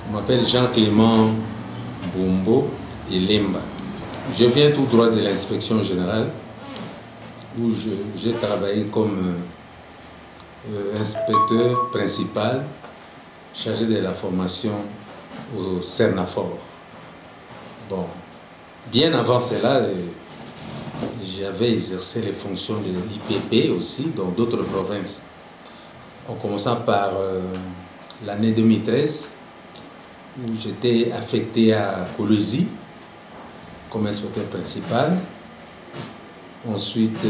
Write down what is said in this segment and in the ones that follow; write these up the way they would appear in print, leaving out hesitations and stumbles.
Je m'appelle Jean-Clément Bombo et Lemba. Je viens tout droit de l'inspection générale où j'ai travaillé comme inspecteur principal chargé de la formation au Cernafor. Bon, bien avant cela, j'avais exercé les fonctions de l'IPP aussi dans d'autres provinces. En commençant par l'année 2013, où j'étais affecté à Kolwezi comme inspecteur principal. Ensuite,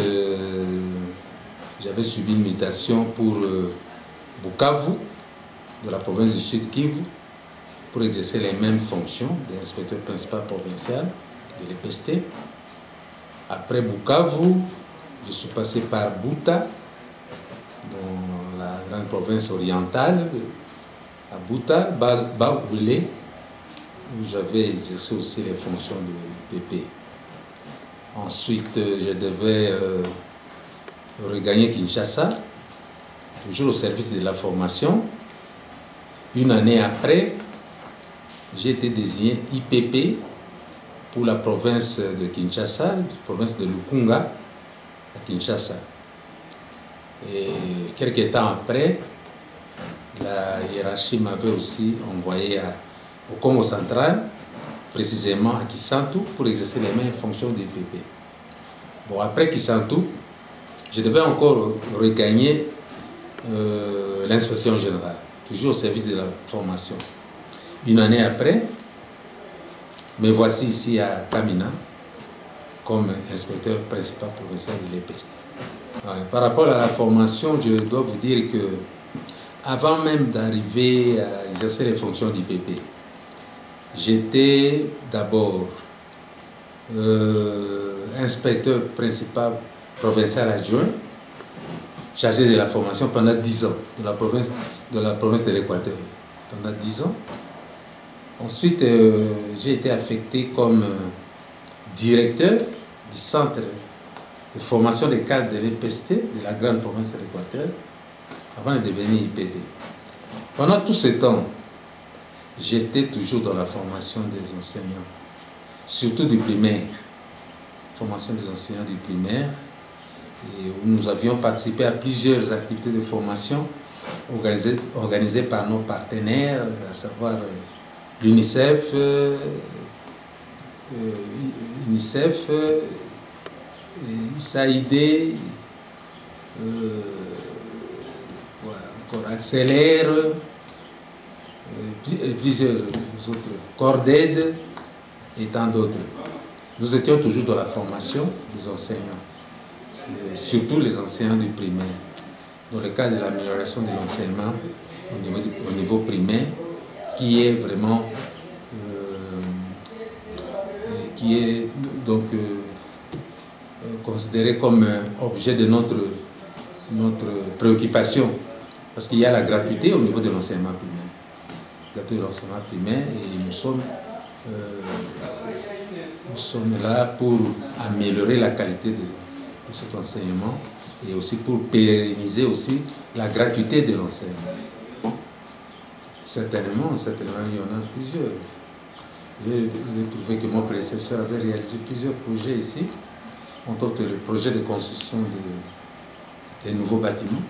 j'avais subi une mutation pour Bukavu, de la province du Sud Kivu, pour exercer les mêmes fonctions d'inspecteur principal provincial de l'EPST. Après Bukavu, je suis passé par Buta, dans la grande province orientale, à Buta, Baoulé, où j'avais exercé aussi les fonctions de PP. Ensuite, je devais regagner Kinshasa, toujours au service de la formation. Une année après, j'ai été désigné IPP pour la province de Kinshasa, la province de Lukunga, à Kinshasa. Et quelques temps après, la hiérarchie m'avait aussi envoyé au Congo central, précisément à Kisantu, pour exercer les mêmes fonctions du IPP. Bon, après Kisantu, je devais encore regagner l'inspection générale, toujours au service de la formation. Une année après, me voici ici à Kamina comme inspecteur principal provincial de l'EPST. Par rapport à la formation, je dois vous dire que avant même d'arriver à exercer les fonctions d'IPP, j'étais d'abord inspecteur principal provincial adjoint, chargé de la formation pendant 10 ans de la province de l'Équateur. Pendant 10 ans. Ensuite, j'ai été affecté comme directeur du centre de formation des cadres de l'EPST de la grande province de l'Équateur, avant de devenir IPP. Pendant tout ce temps, j'étais toujours dans la formation des enseignants, surtout du primaire, formation des enseignants du primaire, et où nous avions participé à plusieurs activités de formation organisées par nos partenaires, à savoir l'UNICEF, USAID, encore Accélère, et plusieurs autres, Corded et tant d'autres. Nous étions toujours dans la formation des enseignants, surtout les enseignants du primaire, dans le cadre de l'amélioration de l'enseignement au niveau primaire, qui est vraiment considéré comme objet de notre préoccupation, parce qu'il y a la gratuité au niveau de l'enseignement primaire. Gratuité de l'enseignement primaire, et nous sommes là pour améliorer la qualité de cet enseignement et aussi pour pérenniser aussi la gratuité de l'enseignement. Certainement, il y en a plusieurs. J'ai trouvé que mon prédécesseur avait réalisé plusieurs projets ici, entre autres le projet de construction des nouveaux bâtiments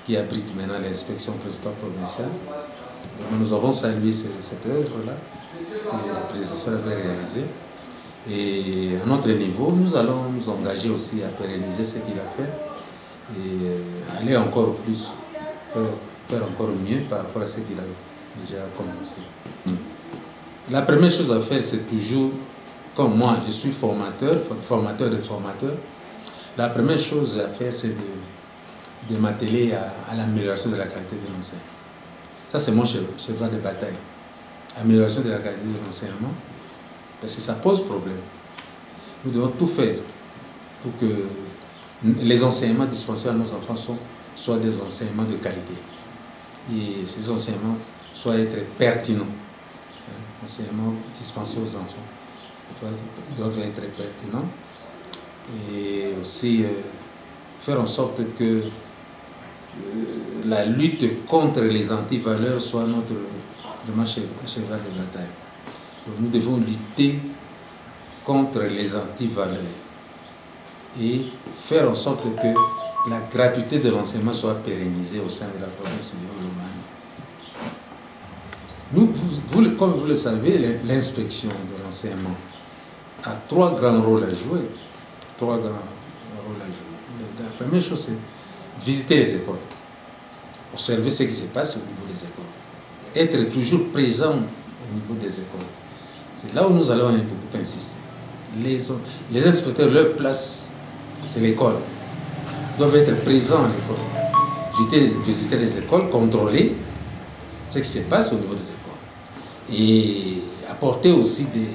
qui abritent maintenant l'inspection principale provinciale. Donc nous avons salué cette œuvre-là que le prédécesseur avait réalisée. Et à notre niveau, nous allons nous engager aussi à pérenniser ce qu'il a fait et aller encore plus, faire encore mieux par rapport à ce qu'il a déjà commencé. La première chose à faire, c'est toujours, comme moi, je suis formateur de formateurs, la première chose à faire, c'est de m'atteler à l'amélioration de la qualité de l'enseignement. Ça, c'est mon cheval de bataille. Amélioration de la qualité de l'enseignement, parce que ça pose problème. Nous devons tout faire pour que les enseignements dispensés à nos enfants soient des enseignements de qualité. Et ces enseignements soient être pertinents. Enseignements dispensés aux enfants doivent être pertinents. Et aussi faire en sorte que la lutte contre les antivaleurs soit notre cheval de bataille. Donc nous devons lutter contre les antivaleurs et faire en sorte que la gratuité de l'enseignement soit pérennisée au sein de la province du Haut-Lomami. Comme vous le savez, l'inspection de l'enseignement a trois grands rôles à jouer. La première chose, c'est visiter les écoles, observer ce qui se passe au niveau des écoles, être toujours présent au niveau des écoles. C'est là où nous allons beaucoup insister. Les inspecteurs, leur place, c'est l'école. Ils doivent être présents à l'école, visiter les écoles, contrôler ce qui se passe au niveau des écoles et apporter aussi des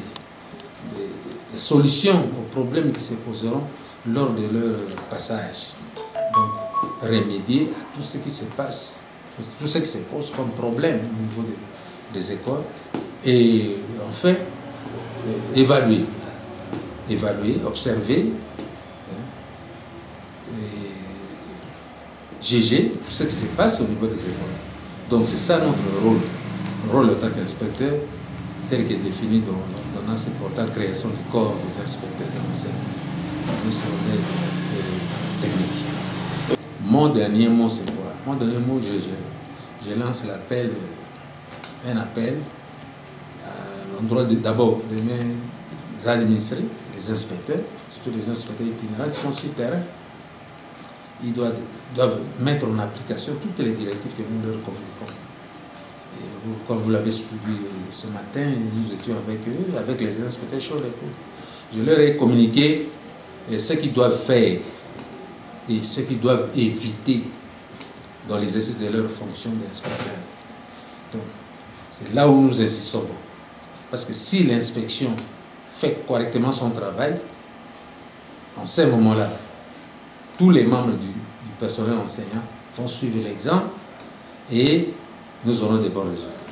solutions aux problèmes qui se poseront lors de leur passage. Donc, remédier à tout ce qui se passe, tout ce qui se pose comme problème au niveau des écoles et enfin, évaluer, observer, juger tout ce qui se passe au niveau des écoles. Donc c'est ça notre rôle en tant qu'inspecteur, tel que défini dans l'ordonnance portant création du corps des inspecteurs de l'enseignement secondaire et technique. Mon dernier mot, c'est quoi? Mon dernier mot, je lance un appel à l'endroit d'abord de mes administrés, les inspecteurs, surtout les inspecteurs itinérants qui sont sur le terrain. Ils doivent mettre en application toutes les directives que nous leur communiquons. Et comme vous l'avez suivi ce matin, nous étions avec eux, avec les inspecteurs chauds. Je leur ai communiqué ce qu'ils doivent faire et ce qu'ils doivent éviter dans l'exercice de leur fonction d'inspecteur. Donc, c'est là où nous insistons. Parce que si l'inspection fait correctement son travail, en ce moment-là, tous les membres du personnel enseignant vont suivre l'exemple et nous aurons des bons résultats.